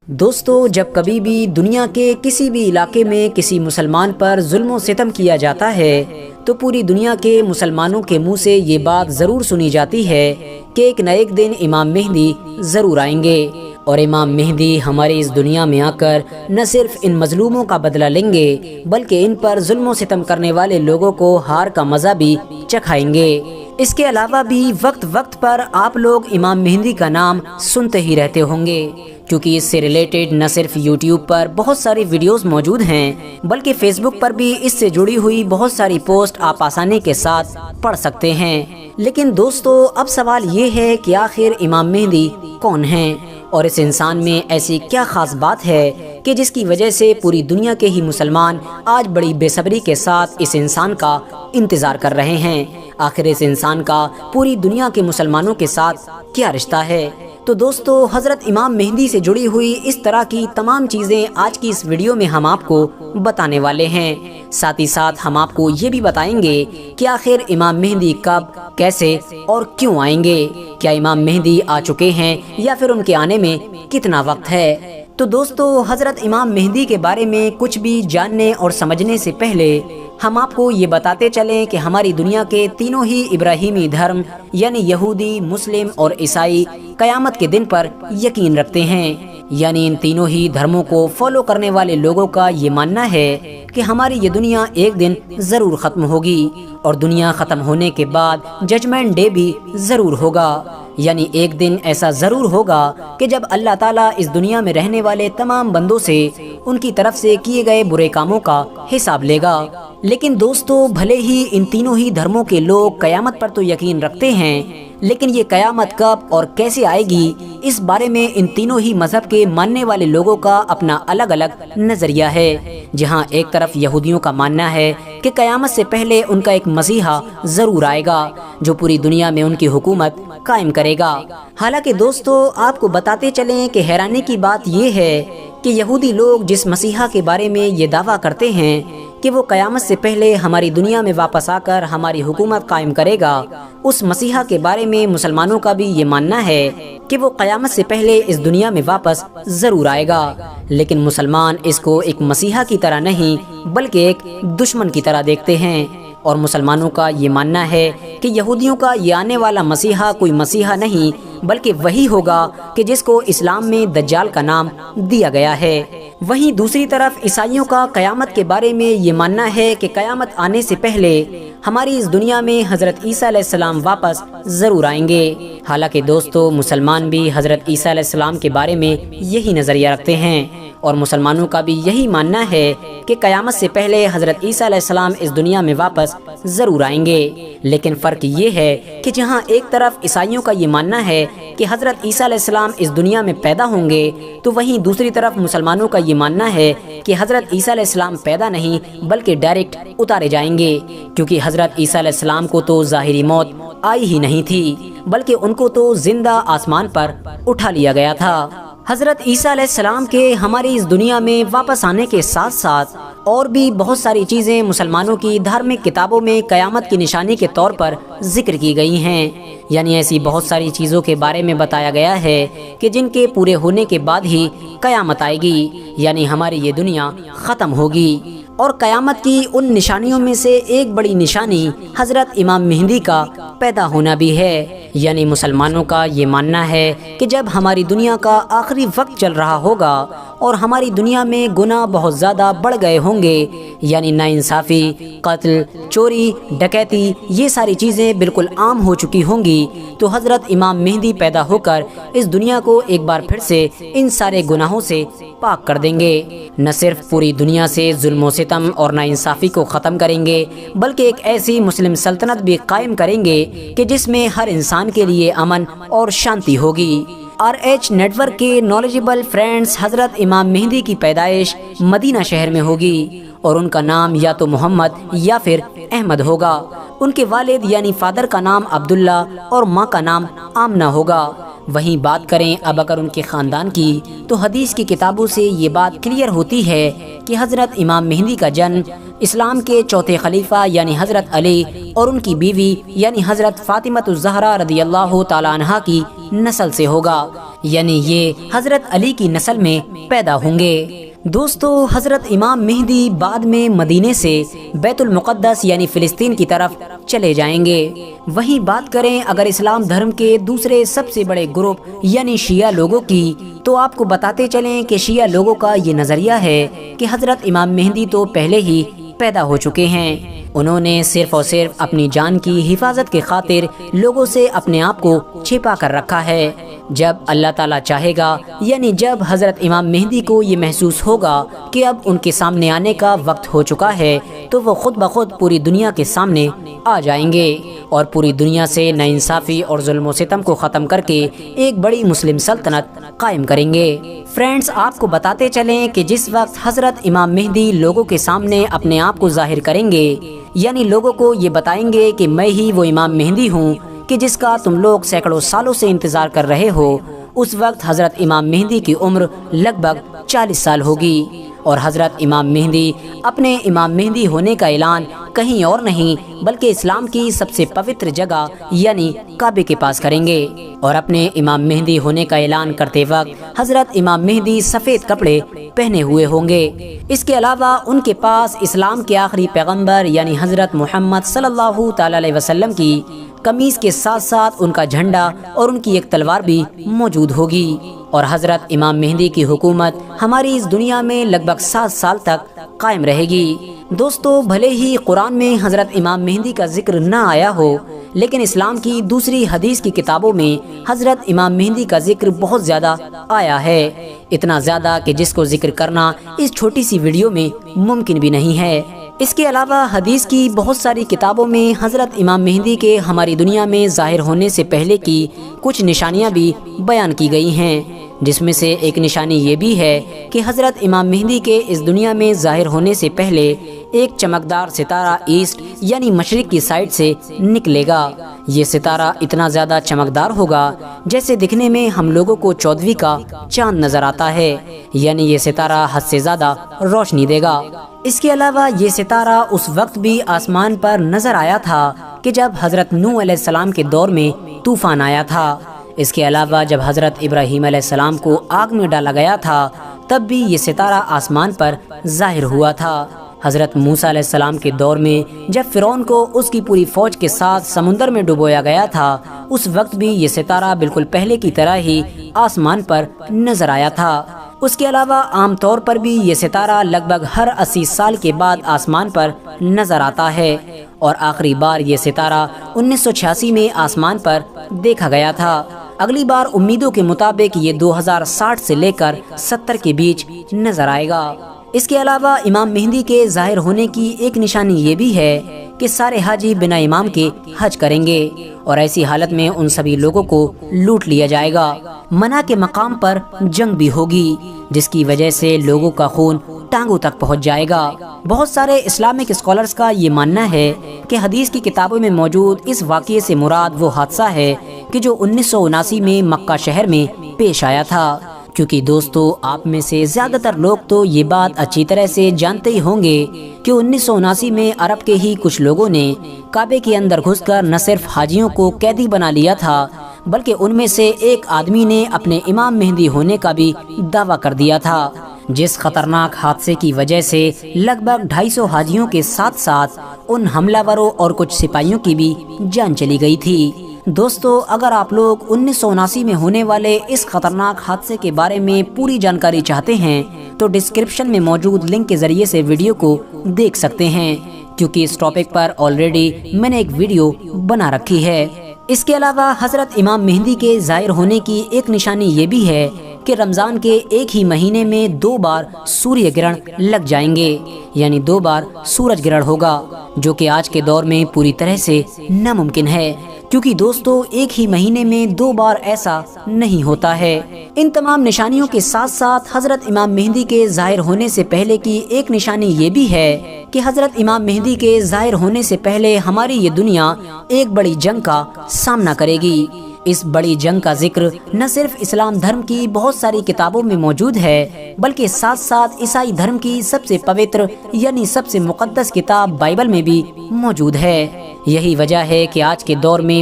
دوستو، جب کبھی بھی دنیا کے کسی بھی علاقے میں کسی مسلمان پر ظلم و ستم کیا جاتا ہے تو پوری دنیا کے مسلمانوں کے منہ سے یہ بات ضرور سنی جاتی ہے کہ ایک نہ ایک دن امام مہدی ضرور آئیں گے، اور امام مہدی ہماری اس دنیا میں آ کر نہ صرف ان مظلوموں کا بدلہ لیں گے بلکہ ان پر ظلم و ستم کرنے والے لوگوں کو ہار کا مزہ بھی چکھائیں گے۔ اس کے علاوہ بھی وقت وقت پر آپ لوگ امام مہدی کا نام سنتے ہی رہتے ہوں گے، کیونکہ اس سے ریلیٹڈ نہ صرف یوٹیوب پر بہت ساری ویڈیوز موجود ہیں بلکہ فیس بک پر بھی اس سے جڑی ہوئی بہت ساری پوسٹ آپ آسانی کے ساتھ پڑھ سکتے ہیں۔ لیکن دوستو، اب سوال یہ ہے کہ آخر امام مہدی کون ہیں، اور اس انسان میں ایسی کیا خاص بات ہے کہ جس کی وجہ سے پوری دنیا کے ہی مسلمان آج بڑی بے صبری کے ساتھ اس انسان کا انتظار کر رہے ہیں۔ آخر اس انسان کا پوری دنیا کے مسلمانوں کے ساتھ کیا رشتہ ہے؟ تو دوستو، حضرت امام مہدی سے جڑی ہوئی اس طرح کی تمام چیزیں آج کی اس ویڈیو میں ہم آپ کو بتانے والے ہیں۔ ساتھ ہی ساتھ ہم آپ کو یہ بھی بتائیں گے کہ آخر امام مہدی کب، کیسے اور کیوں آئیں گے، کیا امام مہدی آ چکے ہیں یا پھر ان کے آنے میں کتنا وقت ہے۔ تو دوستو، حضرت امام مہدی کے بارے میں کچھ بھی جاننے اور سمجھنے سے پہلے ہم آپ کو یہ بتاتے چلیں کہ ہماری دنیا کے تینوں ہی ابراہیمی دھرم یعنی یہودی، مسلم اور عیسائی قیامت کے دن پر یقین رکھتے ہیں۔ یعنی ان تینوں ہی دھرموں کو فالو کرنے والے لوگوں کا یہ ماننا ہے کہ ہماری یہ دنیا ایک دن ضرور ختم ہوگی، اور دنیا ختم ہونے کے بعد ججمنٹ ڈے بھی ضرور ہوگا۔ یعنی ایک دن ایسا ضرور ہوگا کہ جب اللہ تعالیٰ اس دنیا میں رہنے والے تمام بندوں سے ان کی طرف سے کیے گئے برے کاموں کا حساب لے گا۔ لیکن دوستو، بھلے ہی ان تینوں ہی دھرموں کے لوگ قیامت پر تو یقین رکھتے ہیں، لیکن یہ قیامت کب اور کیسے آئے گی، اس بارے میں ان تینوں ہی مذہب کے ماننے والے لوگوں کا اپنا الگ الگ نظریہ ہے۔ جہاں ایک طرف یہودیوں کا ماننا ہے کہ قیامت سے پہلے ان کا ایک مسیحا ضرور آئے گا جو پوری دنیا میں ان کی حکومت قائم کرے گا۔ حالانکہ دوستو، آپ کو بتاتے چلیں کہ حیرانی کی بات یہ ہے کہ یہودی لوگ جس مسیحا کے بارے میں یہ دعویٰ کرتے ہیں کہ وہ قیامت سے پہلے ہماری دنیا میں واپس آ کر ہماری حکومت قائم کرے گا، اس مسیحا کے بارے میں مسلمانوں کا بھی یہ ماننا ہے کہ وہ قیامت سے پہلے اس دنیا میں واپس ضرور آئے گا۔ لیکن مسلمان اس کو ایک مسیحا کی طرح نہیں بلکہ ایک دشمن کی طرح دیکھتے ہیں، اور مسلمانوں کا یہ ماننا ہے کہ یہودیوں کا یہ آنے والا مسیحا کوئی مسیحا نہیں بلکہ وہی ہوگا کہ جس کو اسلام میں دجال کا نام دیا گیا ہے۔ وہیں دوسری طرف عیسائیوں کا قیامت کے بارے میں یہ ماننا ہے کہ قیامت آنے سے پہلے ہماری اس دنیا میں حضرت عیسیٰ علیہ السلام واپس ضرور آئیں گے۔ حالانکہ دوستو، مسلمان بھی حضرت عیسیٰ علیہ السلام کے بارے میں یہی نظریہ رکھتے ہیں، اور مسلمانوں کا بھی یہی ماننا ہے کہ قیامت سے پہلے حضرت عیسیٰ علیہ السلام اس دنیا میں واپس ضرور آئیں گے۔ لیکن فرق یہ ہے کہ جہاں ایک طرف عیسائیوں کا یہ ماننا ہے کہ حضرت عیسیٰ علیہ السلام اس دنیا میں پیدا ہوں گے، تو وہیں دوسری طرف مسلمانوں کا یہ ماننا ہے کہ حضرت عیسیٰ علیہ السلام پیدا نہیں بلکہ ڈائریکٹ اتارے جائیں گے، کیونکہ حضرت عیسیٰ علیہ السلام کو تو ظاہری موت آئی ہی نہیں تھی بلکہ ان کو تو زندہ آسمان پر اٹھا لیا گیا تھا۔ حضرت عیسیٰ علیہ السلام کے ہماری اس دنیا میں واپس آنے کے ساتھ ساتھ اور بھی بہت ساری چیزیں مسلمانوں کی دھارمک کتابوں میں قیامت کی نشانی کے طور پر ذکر کی گئی ہیں۔ یعنی ایسی بہت ساری چیزوں کے بارے میں بتایا گیا ہے کہ جن کے پورے ہونے کے بعد ہی قیامت آئے گی، یعنی ہماری یہ دنیا ختم ہوگی۔ اور قیامت کی ان نشانیوں میں سے ایک بڑی نشانی حضرت امام مہدی کا پیدا ہونا بھی ہے۔ یعنی مسلمانوں کا یہ ماننا ہے کہ جب ہماری دنیا کا آخری وقت چل رہا ہوگا اور ہماری دنیا میں گناہ بہت زیادہ بڑھ گئے ہوں گے، یعنی ناانصافی، قتل، چوری، ڈکیتی، یہ ساری چیزیں بالکل عام ہو چکی ہوں گی، تو حضرت امام مہدی پیدا ہو کر اس دنیا کو ایک بار پھر سے ان سارے گناہوں سے پاک کر دیں گے۔ نہ صرف پوری دنیا سے ظلم و ستم اور ناانصافی کو ختم کریں گے بلکہ ایک ایسی مسلم سلطنت بھی قائم کریں گے کہ جس میں ہر انسان کے لیے امن اور شانتی ہوگی۔ RH نیٹ ورک کے نالجبل فرینڈز، حضرت امام مہدی کی پیدائش مدینہ شہر میں ہوگی، اور ان کا نام یا تو محمد یا پھر احمد ہوگا۔ ان کے والد یعنی فادر کا نام عبداللہ اور ماں کا نام آمنہ ہوگا۔ وہیں بات کریں اب اگر ان کے خاندان کی، تو حدیث کی کتابوں سے یہ بات کلیئر ہوتی ہے کہ حضرت امام مہدی کا جنم اسلام کے چوتھے خلیفہ یعنی حضرت علی اور ان کی بیوی یعنی حضرت فاطمہ الزہرا رضی اللہ تعالی عنہا کی نسل سے ہوگا۔ یعنی یہ حضرت علی کی نسل میں پیدا ہوں گے۔ دوستو، حضرت امام مہدی بعد میں مدینے سے بیت المقدس یعنی فلسطین کی طرف چلے جائیں گے۔ وہیں بات کریں اگر اسلام دھرم کے دوسرے سب سے بڑے گروپ یعنی شیعہ لوگوں کی، تو آپ کو بتاتے چلیں کہ شیعہ لوگوں کا یہ نظریہ ہے کہ حضرت امام مہدی تو پہلے ہی پیدا ہو چکے ہیں۔ انہوں نے صرف اور صرف اپنی جان کی حفاظت کے خاطر لوگوں سے اپنے آپ کو چھپا کر رکھا ہے۔ جب اللہ تعالیٰ چاہے گا، یعنی جب حضرت امام مہدی کو یہ محسوس ہوگا کہ اب ان کے سامنے آنے کا وقت ہو چکا ہے، تو وہ خود بخود پوری دنیا کے سامنے آ جائیں گے اور پوری دنیا سے ناانصافی اور ظلم و ستم کو ختم کر کے ایک بڑی مسلم سلطنت قائم کریں گے۔ فرینڈز، آپ کو بتاتے چلیں کہ جس وقت حضرت امام مہدی لوگوں کے سامنے اپنے آپ کو ظاہر کریں گے، یعنی لوگوں کو یہ بتائیں گے کہ میں ہی وہ امام مہدی ہوں کہ جس کا تم لوگ سینکڑوں سالوں سے انتظار کر رہے ہو، اس وقت حضرت امام مہدی کی عمر لگ بھگ 40 سال ہوگی، اور حضرت امام مہدی اپنے امام مہدی ہونے کا اعلان کہیں اور نہیں بلکہ اسلام کی سب سے پوتر جگہ یعنی کعبے کے پاس کریں گے۔ اور اپنے امام مہدی ہونے کا اعلان کرتے وقت حضرت امام مہدی سفید کپڑے پہنے ہوئے ہوں گے۔ اس کے علاوہ ان کے پاس اسلام کے آخری پیغمبر یعنی حضرت محمد صلی اللہ تعالی علیہ وسلم کی قمیص کے ساتھ ساتھ ان کا جھنڈا اور ان کی ایک تلوار بھی موجود ہوگی، اور حضرت امام مہدی کی حکومت ہماری اس دنیا میں لگ بھگ 7 سال تک قائم رہے گی۔ دوستو، بھلے ہی قرآن میں حضرت امام مہدی کا ذکر نہ آیا ہو، لیکن اسلام کی دوسری حدیث کی کتابوں میں حضرت امام مہدی کا ذکر بہت زیادہ آیا ہے، اتنا زیادہ کہ جس کو ذکر کرنا اس چھوٹی سی ویڈیو میں ممکن بھی نہیں ہے۔ اس کے علاوہ حدیث کی بہت ساری کتابوں میں حضرت امام مہدی کے ہماری دنیا میں ظاہر ہونے سے پہلے کی کچھ نشانیاں بھی بیان کی گئی ہیں، جس میں سے ایک نشانی یہ بھی ہے کہ حضرت امام مہدی کے اس دنیا میں ظاہر ہونے سے پہلے ایک چمکدار ستارہ ایسٹ یعنی مشرق کی سائڈ سے نکلے گا۔ یہ ستارہ اتنا زیادہ چمکدار ہوگا جیسے دکھنے میں ہم لوگوں کو 14ویں کا چاند نظر آتا ہے، یعنی یہ ستارہ حد سے زیادہ روشنی دے گا۔ اس کے علاوہ یہ ستارہ اس وقت بھی آسمان پر نظر آیا تھا کہ جب حضرت نوح علیہ السلام کے دور میں طوفان آیا تھا۔ اس کے علاوہ جب حضرت ابراہیم علیہ السلام کو آگ میں ڈالا گیا تھا، تب بھی یہ ستارہ آسمان پر ظاہر ہوا تھا۔ حضرت موسیٰ علیہ السلام کے دور میں جب فرعون کو اس کی پوری فوج کے ساتھ سمندر میں ڈبویا گیا تھا، اس وقت بھی یہ ستارہ بالکل پہلے کی طرح ہی آسمان پر نظر آیا تھا۔ اس کے علاوہ عام طور پر بھی یہ ستارہ لگ بھگ ہر 80 سال کے بعد آسمان پر نظر آتا ہے، اور آخری بار یہ ستارہ 1986 میں آسمان پر دیکھا گیا تھا۔ اگلی بار امیدوں کے مطابق یہ 2060 سے لے کر 70 کے بیچ نظر آئے گا۔ اس کے علاوہ امام مہدی کے ظاہر ہونے کی ایک نشانی یہ بھی ہے کہ سارے حاجی بنا امام کے حج کریں گے، اور ایسی حالت میں ان سبھی لوگوں کو لوٹ لیا جائے گا۔ منع کے مقام پر جنگ بھی ہوگی، جس کی وجہ سے لوگوں کا خون ٹانگوں تک پہنچ جائے گا۔ بہت سارے اسلامک اسکالرز کا یہ ماننا ہے کہ حدیث کی کتابوں میں موجود اس واقعے سے مراد وہ حادثہ ہے کہ جو 1979 میں مکہ شہر میں پیش آیا تھا، کیونکہ دوستو آپ میں سے زیادہ تر لوگ تو یہ بات اچھی طرح سے جانتے ہی ہوں گے کہ 1979 میں عرب کے ہی کچھ لوگوں نے کعبے کے اندر گھس کر نہ صرف حاجیوں کو قیدی بنا لیا تھا، بلکہ ان میں سے ایک آدمی نے اپنے امام مہدی ہونے کا بھی دعویٰ کر دیا تھا، جس خطرناک حادثے کی وجہ سے لگ بھگ 250 حاجیوں کے ساتھ ساتھ ان حملہ وروں اور کچھ سپاہیوں کی بھی جان چلی گئی تھی۔ دوستو، اگر آپ لوگ 1979 میں ہونے والے اس خطرناک حادثے کے بارے میں پوری جانکاری چاہتے ہیں تو ڈسکرپشن میں موجود لنک کے ذریعے سے ویڈیو کو دیکھ سکتے ہیں، کیونکہ اس ٹاپک پر آلریڈی میں نے ایک ویڈیو بنا رکھی ہے۔ اس کے علاوہ حضرت امام مہدی کے ظاہر ہونے کی ایک نشانی یہ بھی ہے کہ رمضان کے ایک ہی مہینے میں 2 بار سوریہ گرہن لگ جائیں گے، یعنی 2 بار سورج گرہن ہوگا، جو کہ آج کے دور میں پوری طرح سے ناممکن ہے، کیونکہ دوستو ایک ہی مہینے میں 2 بار ایسا نہیں ہوتا ہے۔ ان تمام نشانیوں کے ساتھ ساتھ حضرت امام مہدی کے ظاہر ہونے سے پہلے کی ایک نشانی یہ بھی ہے کہ حضرت امام مہدی کے ظاہر ہونے سے پہلے ہماری یہ دنیا ایک بڑی جنگ کا سامنا کرے گی۔ اس بڑی جنگ کا ذکر نہ صرف اسلام دھرم کی بہت ساری کتابوں میں موجود ہے، بلکہ ساتھ ساتھ عیسائی دھرم کی سب سے پوتر یعنی سب سے مقدس کتاب بائبل میں بھی موجود ہے۔ یہی وجہ ہے کہ آج کے دور میں